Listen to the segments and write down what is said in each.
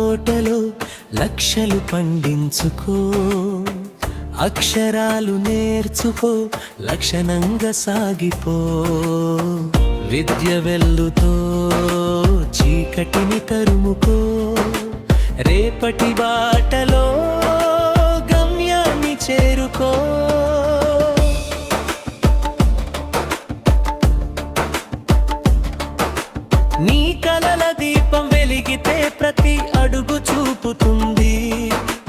తోటలో లక్షలు పండించుకో, అక్షరాలు నేర్చుకో, లక్షణంగా సాగిపో. విద్య వెల్లుతో చీకటిని తరుముకో, రేపటి బాటలో గమ్యాన్ని చేరుకో. నీ కలల దీపం వెలిగితే ప్రతి అడుగు చూపుతుంది.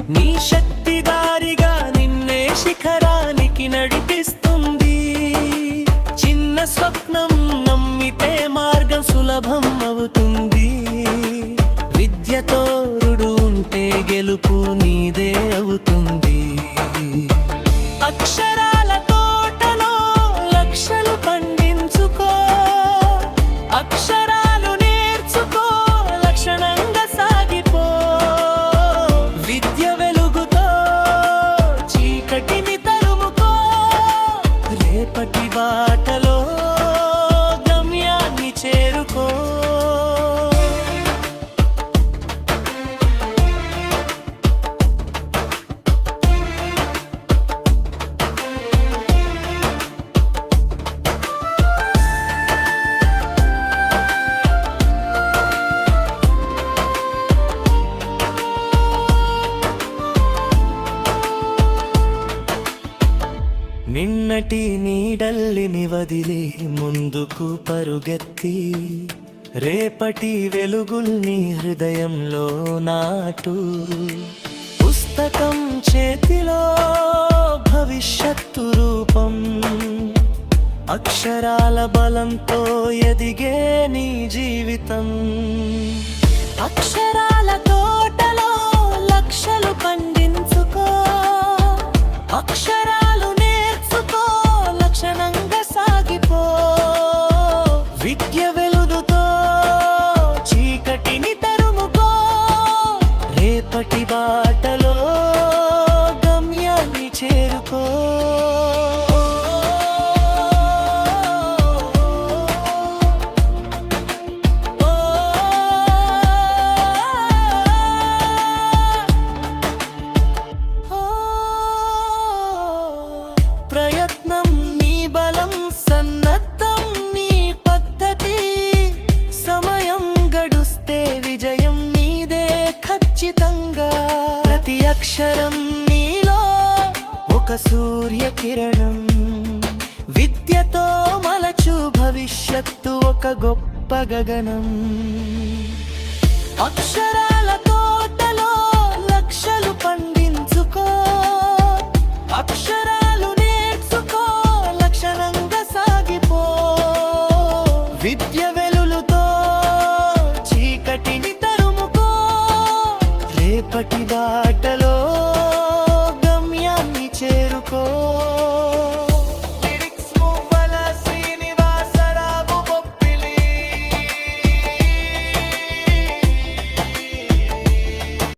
నీ శక్తి దారిగా నిన్నే శిఖరానికి నడిపిస్తుంది. చిన్న స్వప్నం నమ్మితే మార్గం సులభం అవుతుంది. విద్యతో రుడు ఉంటే గెలుపు నీదే అవుతుంది. అక్షరాల తోటలో లక్షలు పండించుకో, అక్షరాలు నేర్చుకో, లక్షణంగా సాగిపో. విద్య వెలుగుతో చీకటిని తరుముకో, రేపటి బాటలో గమ్యాన్ని చేరుకో. నిన్నటి నీడల్లిని వదిలి ముందుకు పరుగెత్తి, రేపటి వెలుగుల్ని హృదయంలో నాటు. పుస్తకం చేతిలో భవిష్యత్తు రూపం, అక్షరాల బలంతో ఎదిగే నీ జీవితం. అక్షరాల తోటలో లక్షలు పండించుకో, అక్షరాలు నేర్చుకో, లక్షణంగా సాగిపో. విద్య వెలుగుతో చీకటిని తరుముకో, రేపటి బాటలో గమ్యాన్ని చేరుకో. ప్రయత్నం నీ బలం, సన్నద్ధం నీ పద్ధతి. సమయం గడుస్తే విజయం నీదే ఖచ్చితంగా. ప్రతి అక్షరం నీలో ఒక సూర్యకిరణం. విద్యతో మలచు భవిష్యత్తు ఒక గొప్ప గగనం. అక్షరాల తోటలో లక్షలు పండించుకో, అక్షరాలు నేర్చుకో, లక్షణంగా సాగిపో. విద్య వెలుగుతో చీకటిని తరుముకో, రేపటి బాటలో గమ్యాన్ని చేరుకో.